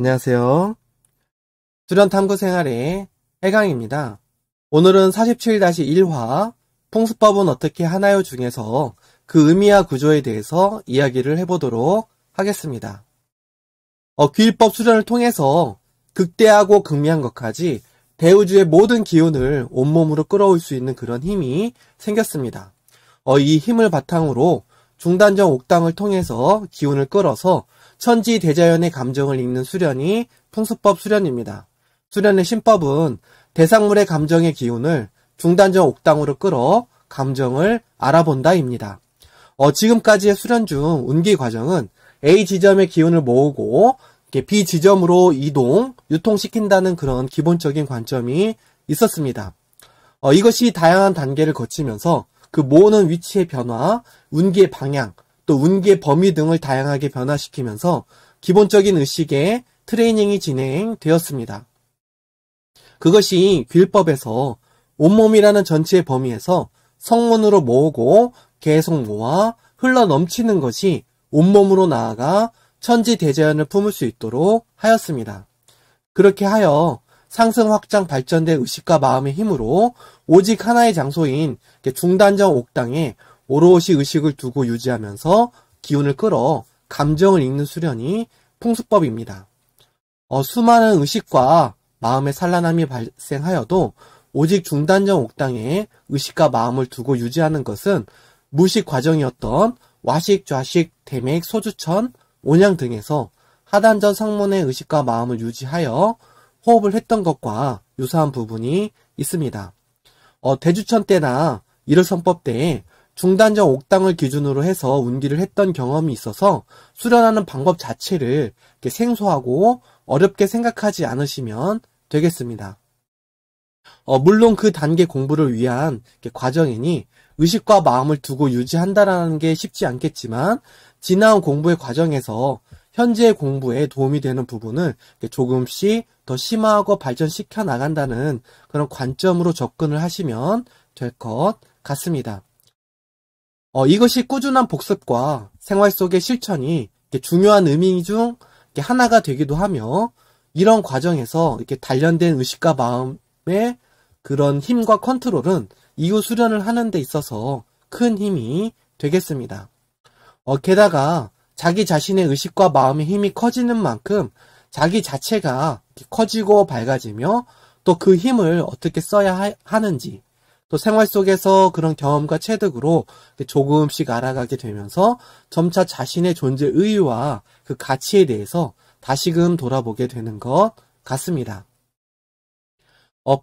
안녕하세요. 수련탐구생활의 해강입니다. 오늘은 47-1화 풍수법은 어떻게 하나요 중에서 그 의미와 구조에 대해서 이야기를 해보도록 하겠습니다. 귀일법 수련을 통해서 극대하고 극미한 것까지 대우주의 모든 기운을 온몸으로 끌어올 수 있는 그런 힘이 생겼습니다. 이 힘을 바탕으로 중단전 옥당을 통해서 기운을 끌어서 천지대자연의 감정을 읽는 수련이 풍수법 수련입니다. 수련의 신법은 대상물의 감정의 기운을 중단전 옥당으로 끌어 감정을 알아본다입니다. 지금까지의 수련 중 운기 과정은 A 지점의 기운을 모으고 B 지점으로 유통시킨다는 그런 기본적인 관점이 있었습니다. 이것이 다양한 단계를 거치면서 그 모으는 위치의 변화, 운기의 방향, 또 운기의 범위 등을 다양하게 변화시키면서 기본적인 의식의 트레이닝이 진행되었습니다. 그것이 귀일법에서 온몸이라는 전체의 범위에서 성문으로 모으고 계속 모아 흘러 넘치는 것이 온몸으로 나아가 천지대자연을 품을 수 있도록 하였습니다. 그렇게 하여 상승 확장 발전된 의식과 마음의 힘으로 오직 하나의 장소인 중단전 옥당에 오롯이 의식을 두고 유지하면서 기운을 끌어 감정을 읽는 수련이 풍수법입니다. 수많은 의식과 마음의 산란함이 발생하여도 오직 중단전 옥당에 의식과 마음을 두고 유지하는 것은 무식 과정이었던 와식, 좌식, 대맥, 소주천, 온양 등에서 하단전 성문의 의식과 마음을 유지하여 호흡을 했던 것과 유사한 부분이 있습니다. 대주천 때나 일월성법 때에 중단전 옥당을 기준으로 해서 운기를 했던 경험이 있어서 수련하는 방법 자체를 생소하고 어렵게 생각하지 않으시면 되겠습니다. 물론 그 단계 공부를 위한 과정이니 의식과 마음을 두고 유지한다는 게 쉽지 않겠지만 지나온 공부의 과정에서 현재의 공부에 도움이 되는 부분을 조금씩 더 심화하고 발전시켜 나간다는 그런 관점으로 접근을 하시면 될 것 같습니다. 이것이 꾸준한 복습과 생활 속의 실천이 중요한 의미 중 하나가 되기도 하며 이런 과정에서 이렇게 단련된 의식과 마음의 그런 힘과 컨트롤은 이후 수련을 하는 데 있어서 큰 힘이 되겠습니다. 게다가 자기 자신의 의식과 마음의 힘이 커지는 만큼 자기 자체가 커지고 밝아지며 또 그 힘을 어떻게 써야 하는지 또 생활 속에서 그런 경험과 체득으로 조금씩 알아가게 되면서 점차 자신의 존재 의의와 그 가치에 대해서 다시금 돌아보게 되는 것 같습니다.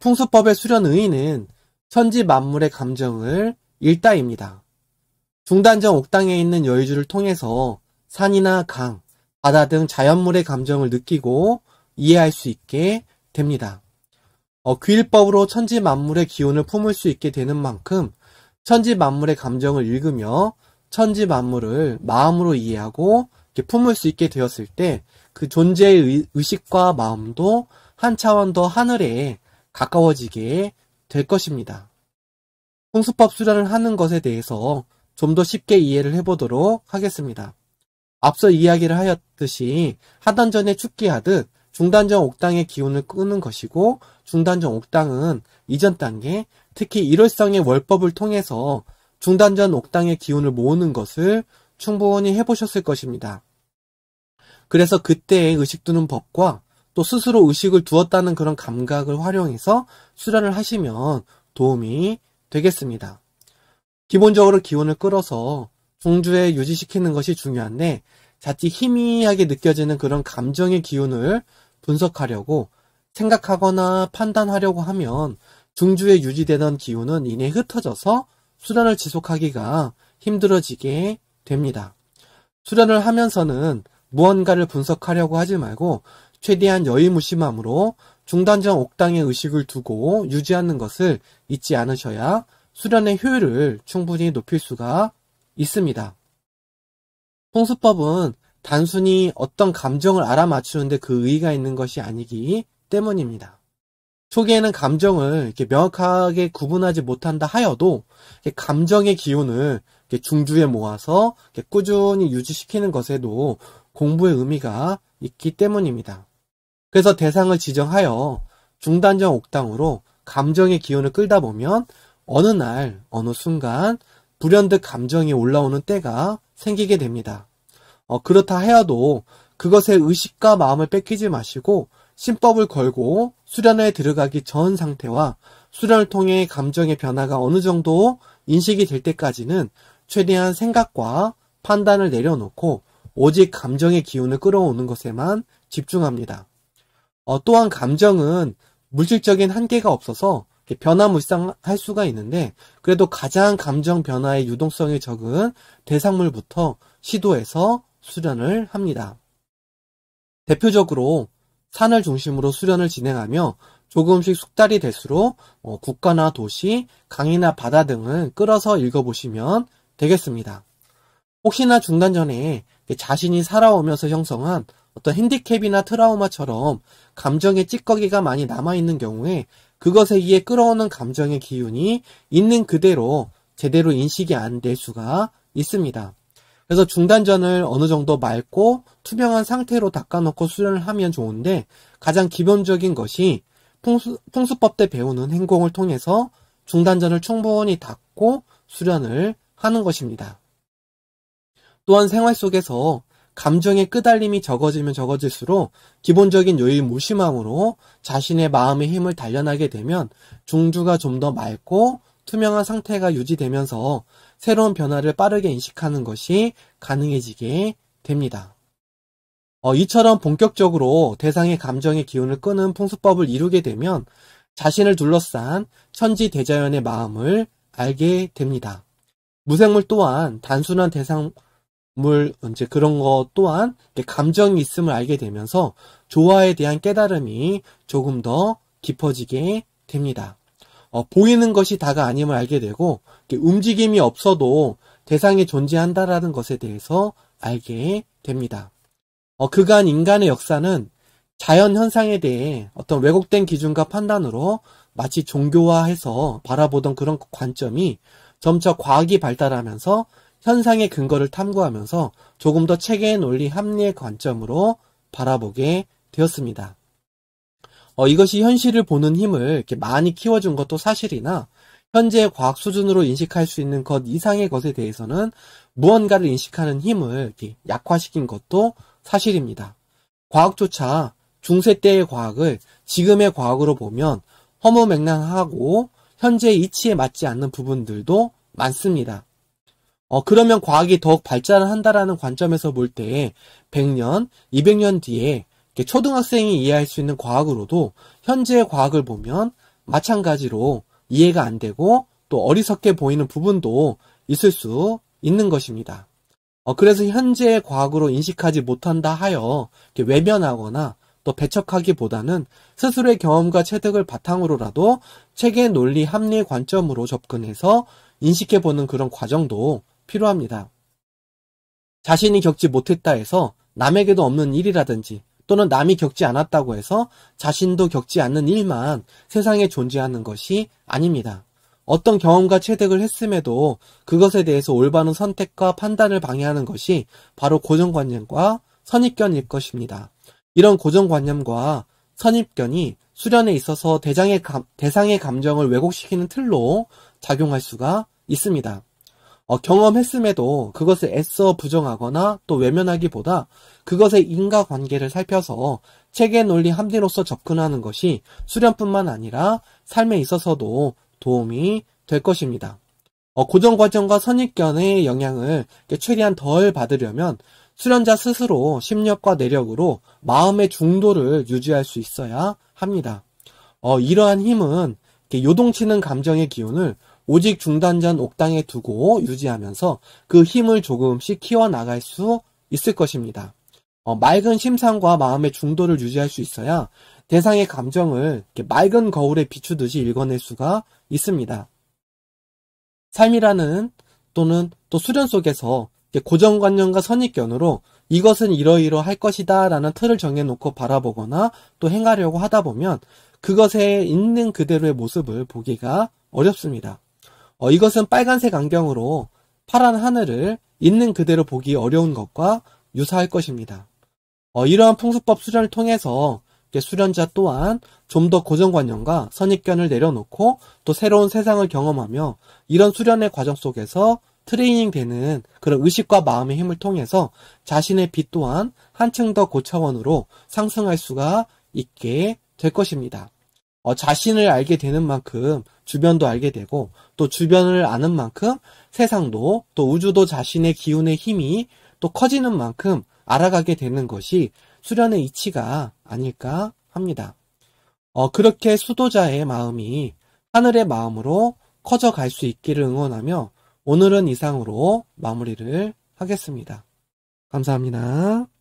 풍수법의 수련 의의는 천지 만물의 감정을 읽다입니다. 중단전 옥당에 있는 여의주를 통해서 산이나 강, 바다 등 자연물의 감정을 느끼고 이해할 수 있게 됩니다. 귀일법으로 천지 만물의 기운을 품을 수 있게 되는 만큼 천지 만물의 감정을 읽으며 천지 만물을 마음으로 이해하고 품을 수 있게 되었을 때 그 존재의 의식과 마음도 한 차원 더 하늘에 가까워지게 될 것입니다. 풍수법 수련을 하는 것에 대해서 좀 더 쉽게 이해를 해보도록 하겠습니다. 앞서 이야기를 하였듯이 하단전에 축기하듯 중단전 옥당의 기운을 끄는 것이고 중단전 옥당은 이전 단계, 특히 일월성의 월법을 통해서 중단전 옥당의 기운을 모으는 것을 충분히 해보셨을 것입니다. 그래서 그때의 의식 두는 법과 또 스스로 의식을 두었다는 그런 감각을 활용해서 수련을 하시면 도움이 되겠습니다. 기본적으로 기운을 끌어서 중주에 유지시키는 것이 중요한데 자칫 희미하게 느껴지는 그런 감정의 기운을 분석하려고 생각하거나 판단하려고 하면 중주에 유지되던 기운은 이내 흩어져서 수련을 지속하기가 힘들어지게 됩니다. 수련을 하면서는 무언가를 분석하려고 하지 말고 최대한 여의무심함으로 중단전 옥당의 의식을 두고 유지하는 것을 잊지 않으셔야 수련의 효율을 충분히 높일 수가 있습니다. 풍수법은 단순히 어떤 감정을 알아맞추는데 그 의의가 있는 것이 아니기 때문입니다. 초기에는 감정을 이렇게 명확하게 구분하지 못한다 하여도 감정의 기운을 중주에 모아서 꾸준히 유지시키는 것에도 공부의 의미가 있기 때문입니다. 그래서 대상을 지정하여 중단전 옥당으로 감정의 기운을 끌다 보면 어느 날, 어느 순간 불현듯 감정이 올라오는 때가 생기게 됩니다. 그렇다 하여도 그것에 의식과 마음을 뺏기지 마시고 신법을 걸고 수련에 들어가기 전 상태와 수련을 통해 감정의 변화가 어느 정도 인식이 될 때까지는 최대한 생각과 판단을 내려놓고 오직 감정의 기운을 끌어오는 것에만 집중합니다. 또한 감정은 물질적인 한계가 없어서 변화무쌍할 수가 있는데 그래도 가장 감정 변화의 유동성이 적은 대상물부터 시도해서 수련을 합니다. 대표적으로 산을 중심으로 수련을 진행하며 조금씩 숙달이 될수록 국가나 도시, 강이나 바다 등을 끌어서 읽어보시면 되겠습니다. 혹시나 중단 전에 자신이 살아오면서 형성한 어떤 핸디캡이나 트라우마처럼 감정의 찌꺼기가 많이 남아있는 경우에 그것에 의해 끌어오는 감정의 기운이 있는 그대로 제대로 인식이 안 될 수가 있습니다. 그래서 중단전을 어느 정도 맑고 투명한 상태로 닦아놓고 수련을 하면 좋은데 가장 기본적인 것이 풍수법 때 배우는 행공을 통해서 중단전을 충분히 닦고 수련을 하는 것입니다. 또한 생활 속에서 감정의 끄달림이 적어지면 적어질수록 기본적인 유일무심함으로 자신의 마음의 힘을 단련하게 되면 중주가 좀 더 맑고 투명한 상태가 유지되면서 새로운 변화를 빠르게 인식하는 것이 가능해지게 됩니다. 이처럼 본격적으로 대상의 감정의 기운을 끄는 풍수법을 이루게 되면 자신을 둘러싼 천지 대자연의 마음을 알게 됩니다. 무생물 또한 단순한 대상물, 이제 그런 것 또한 감정이 있음을 알게 되면서 조화에 대한 깨달음이 조금 더 깊어지게 됩니다. 보이는 것이 다가 아님을 알게 되고 움직임이 없어도 대상이 존재한다라는 것에 대해서 알게 됩니다. 그간 인간의 역사는 자연 현상에 대해 어떤 왜곡된 기준과 판단으로 마치 종교화해서 바라보던 그런 관점이 점차 과학이 발달하면서 현상의 근거를 탐구하면서 조금 더 체계의 논리 합리의 관점으로 바라보게 되었습니다. 이것이 현실을 보는 힘을 이렇게 많이 키워준 것도 사실이나 현재의 과학 수준으로 인식할 수 있는 것 이상의 것에 대해서는 무언가를 인식하는 힘을 이렇게 약화시킨 것도 사실입니다. 과학조차 중세 때의 과학을 지금의 과학으로 보면 허무맹랑하고 현재의 이치에 맞지 않는 부분들도 많습니다. 그러면 과학이 더욱 발전을 한다라는 관점에서 볼 때 100년, 200년 뒤에 초등학생이 이해할 수 있는 과학으로도 현재의 과학을 보면 마찬가지로 이해가 안 되고 또 어리석게 보이는 부분도 있을 수 있는 것입니다. 그래서 현재의 과학으로 인식하지 못한다 하여 외면하거나 또 배척하기보다는 스스로의 경험과 체득을 바탕으로라도 체계 논리 합리 관점으로 접근해서 인식해보는 그런 과정도 필요합니다. 자신이 겪지 못했다 해서 남에게도 없는 일이라든지 또는 남이 겪지 않았다고 해서 자신도 겪지 않는 일만 세상에 존재하는 것이 아닙니다. 어떤 경험과 체득을 했음에도 그것에 대해서 올바른 선택과 판단을 방해하는 것이 바로 고정관념과 선입견일 것입니다. 이런 고정관념과 선입견이 수련에 있어서 대상의 감정을 왜곡시키는 틀로 작용할 수가 있습니다. 경험했음에도 그것을 애써 부정하거나 또 외면하기보다 그것의 인과관계를 살펴서 체계 논리 합리로서 접근하는 것이 수련뿐만 아니라 삶에 있어서도 도움이 될 것입니다. 고정관념과 선입견의 영향을 최대한 덜 받으려면 수련자 스스로 심력과 내력으로 마음의 중도를 유지할 수 있어야 합니다. 이러한 힘은 요동치는 감정의 기운을 오직 중단전 옥당에 두고 유지하면서 그 힘을 조금씩 키워나갈 수 있을 것입니다. 맑은 심상과 마음의 중도를 유지할 수 있어야 대상의 감정을 맑은 거울에 비추듯이 읽어낼 수가 있습니다. 삶이라는 또는 또 수련 속에서 고정관념과 선입견으로 이것은 이러이러할 것이다 라는 틀을 정해놓고 바라보거나 또 행하려고 하다 보면 그것에 있는 그대로의 모습을 보기가 어렵습니다. 이것은 빨간색 안경으로 파란 하늘을 있는 그대로 보기 어려운 것과 유사할 것입니다. 이러한 풍수법 수련을 통해서 수련자 또한 좀 더 고정관념과 선입견을 내려놓고 또 새로운 세상을 경험하며 이런 수련의 과정 속에서 트레이닝 되는 그런 의식과 마음의 힘을 통해서 자신의 빛 또한 한층 더 고차원으로 상승할 수가 있게 될 것입니다. 자신을 알게 되는 만큼 주변도 알게 되고 또 주변을 아는 만큼 세상도 또 우주도 자신의 기운의 힘이 또 커지는 만큼 알아가게 되는 것이 수련의 이치가 아닐까 합니다. 그렇게 수도자의 마음이 하늘의 마음으로 커져갈 수 있기를 응원하며 오늘은 이상으로 마무리를 하겠습니다. 감사합니다.